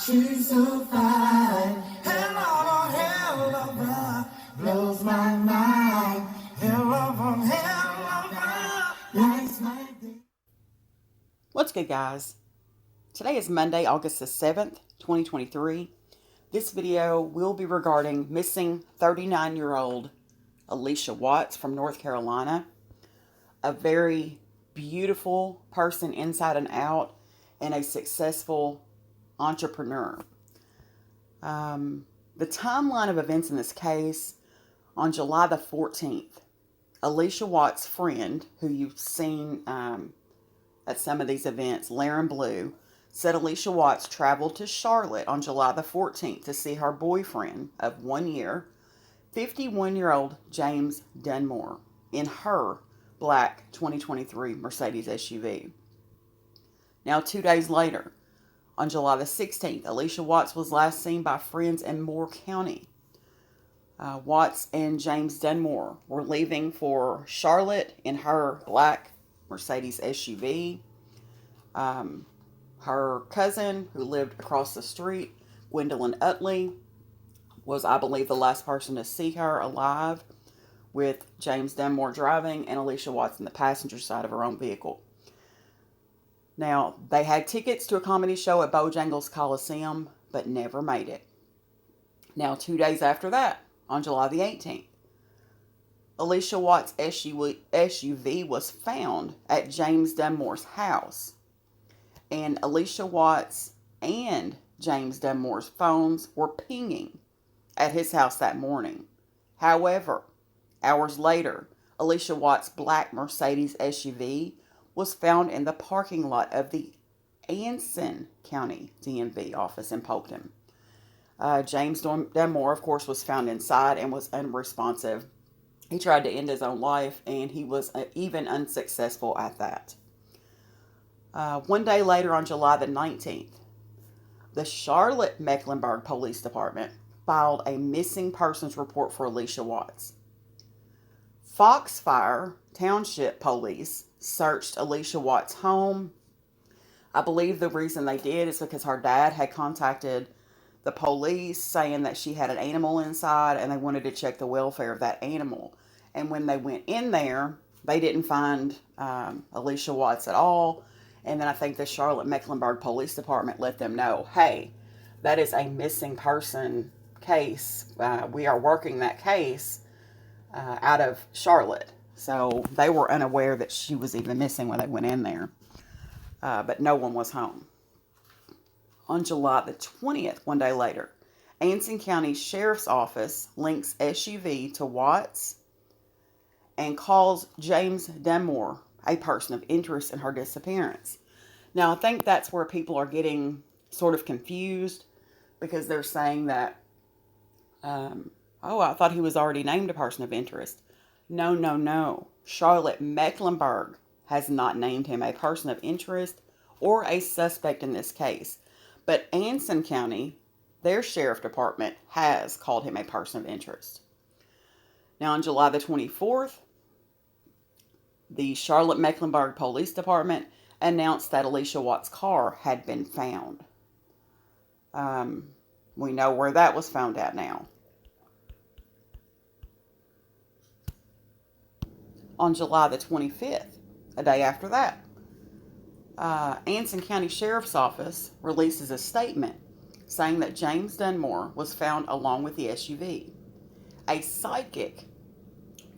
She's so fine. Hell of a hell of a blows my mind. Hell of a lights my day. What's good, guys? Today is Monday, August the 7th, 2023. This video will be regarding missing 39-year-old Allisha Watts from North Carolina. A very beautiful person inside and out, and a successful entrepreneur. The timeline of events in this case: on July the 14th, Allisha Watts' friend, who you've seen at some of these events, Laren Blue, said Allisha Watts traveled to Charlotte on July the 14th to see her boyfriend of 1 year, 51-year-old James Dunmore, in her black 2023 Mercedes SUV. Now, 2 days later, on July the 16th, Allisha Watts was last seen by friends in Moore County. Watts and James Dunmore were leaving for Charlotte in her black Mercedes SUV. Her cousin, who lived across the street, Gwendolyn Utley, was, I believe, the last person to see her alive, with James Dunmore driving and Allisha Watts in the passenger side of her own vehicle. Now, they had tickets to a comedy show at Bojangles Coliseum, but never made it. Now, 2 days after that, on July the 18th, Allisha Watts' SUV was found at James Dunmore's house. And Allisha Watts and James Dunmore's phones were pinging at his house that morning. However, hours later, Allisha Watts' black Mercedes SUV was found in the parking lot of the Anson County DMV office in Polkton. James Dunmore, of course, was found inside and was unresponsive. He tried to end his own life, and he was even unsuccessful at that. 1 day later, on July the 19th, the Charlotte Mecklenburg Police Department filed a missing persons report for Allisha Watts. Foxfire Township Police searched Allisha Watts' home. I believe the reason they did is because her dad had contacted the police saying that she had an animal inside and they wanted to check the welfare of that animal. And when they went in there, they didn't find Allisha Watts at all. And then I think the Charlotte Mecklenburg Police Department let them know, hey, that is a missing person case. We are working that case out of Charlotte. So they were unaware that she was even missing when they went in there. But no one was home. On July the 20th, 1 day later, Anson County Sheriff's Office links SUV to Watts and calls James Dunmore a person of interest in her disappearance. Now, I think that's where people are getting sort of confused, because they're saying that, I thought he was already named a person of interest. No. Charlotte Mecklenburg has not named him a person of interest or a suspect in this case. But Anson County, their sheriff department, has called him a person of interest. Now, on July the 24th, the Charlotte Mecklenburg Police Department announced that Allisha Watts' car had been found. We know where that was found at now. On July the 25th, a day after that, Anson County Sheriff's Office releases a statement saying that James Dunmore was found along with the SUV. A psychic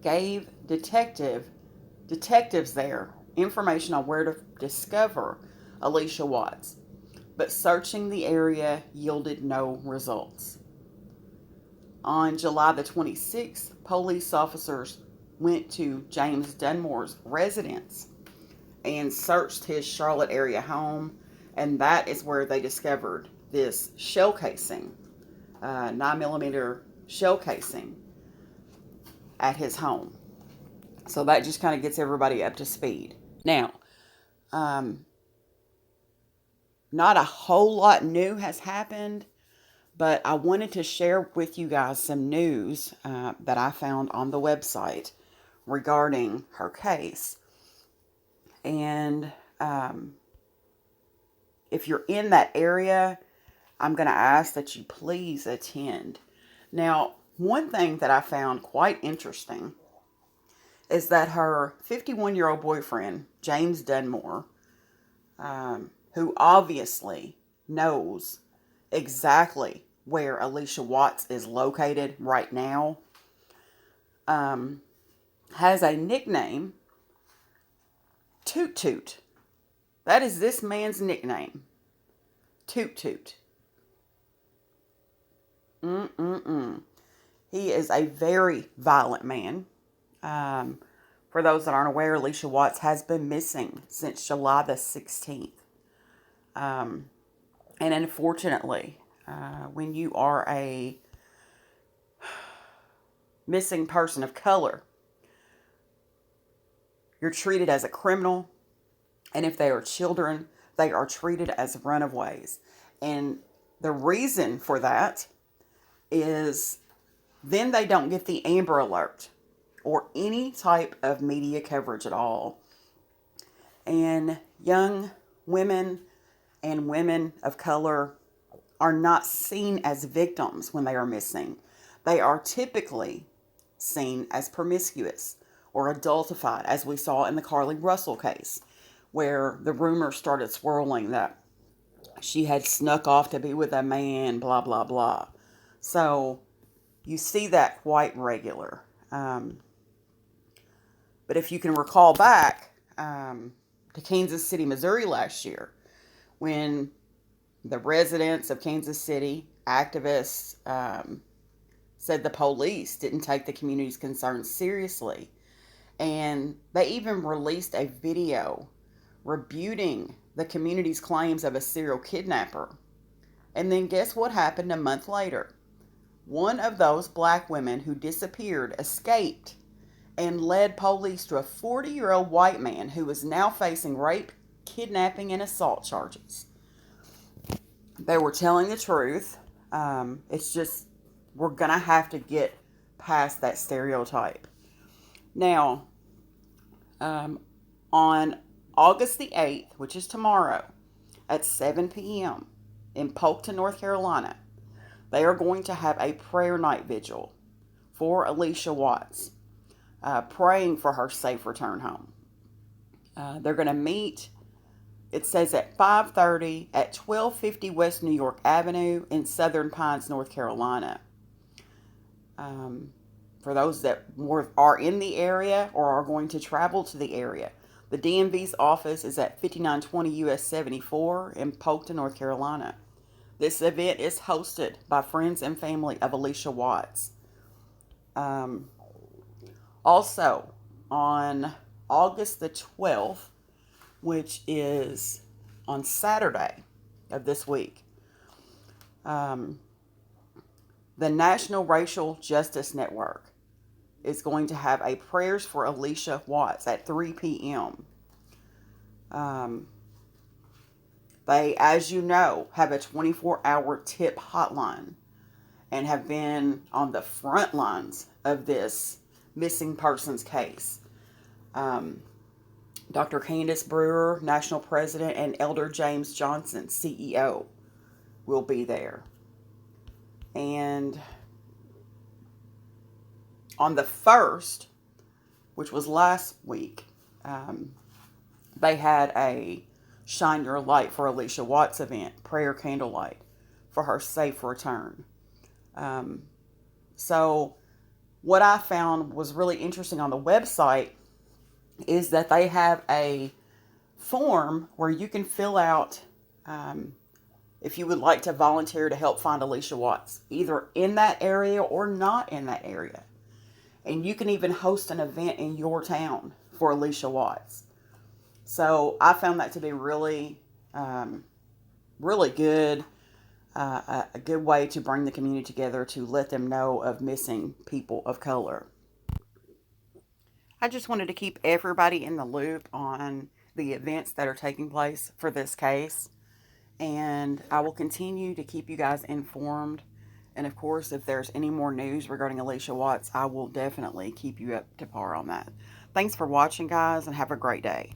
gave detectives there information on where to discover Allisha Watts, but searching the area yielded no results. On July the 26th, police officers went to James Dunmore's residence and searched his Charlotte area home, and that is where they discovered this shell casing, 9mm shell casing at his home. So that just kind of gets everybody up to speed. Now, not a whole lot new has happened, but I wanted to share with you guys some news that I found on the website regarding her case. And if you're in that area, I'm going to ask that you please attend. Now, one thing that I found quite interesting is that her 51-year-old boyfriend, James Dunmore, who obviously knows exactly where Allisha Watts is located right now, has a nickname, Toot Toot. That is this man's nickname, Toot Toot. He is a very violent man. For those that aren't aware, Allisha Watts has been missing since July the 16th. And unfortunately, when you are a missing person of color, you're treated as a criminal. And if they are children, they are treated as runaways. And the reason for that is then they don't get the Amber Alert or any type of media coverage at all. And young women and women of color are not seen as victims when they are missing. They are typically seen as promiscuous or adultified, as we saw in the Carlee Russell case, where the rumors started swirling that she had snuck off to be with a man, blah, blah, blah. So you see that quite regular. But if you can recall back to Kansas City, Missouri last year, when the residents of Kansas City, activists, said the police didn't take the community's concerns seriously. And they even released a video rebuting the community's claims of a serial kidnapper. And then guess what happened a month later? One of those black women who disappeared escaped and led police to a 40-year-old white man who is now facing rape, kidnapping, and assault charges. They were telling the truth. It's just, we're going to have to get past that stereotype. Now, on August the 8th, which is tomorrow, at 7 p.m. in Polkton, North Carolina, they are going to have a prayer night vigil for Allisha Watts, praying for her safe return home. They're going to meet, it says, at 5:30 at 1250 West New York Avenue in Southern Pines, North Carolina. For those that are in the area or are going to travel to the area, the DMV's office is at 5920 US 74 in Polkton, North Carolina. This event is hosted by friends and family of Allisha Watts. Also, on August the 12th, which is on Saturday of this week, the National Racial Justice Network is going to have a Prayers for Allisha Watts at 3 p.m. They, as you know, have a 24-hour tip hotline and have been on the front lines of this missing persons case. Dr. Candace Brewer, National President, and Elder James Johnson, CEO, will be there. And on the 1st, which was last week, they had a Shine Your Light for Allisha Watts event, prayer candlelight, for her safe return. So what I found was really interesting on the website is that they have a form where you can fill out if you would like to volunteer to help find Allisha Watts, either in that area or not in that area. And you can even host an event in your town for Allisha Watts. So I found that to be really, really good. A good way to bring the community together to let them know of missing people of color. I just wanted to keep everybody in the loop on the events that are taking place for this case. And I will continue to keep you guys informed. And of course, if there's any more news regarding Allisha Watts, I will definitely keep you up to par on that. Thanks for watching, guys, and have a great day.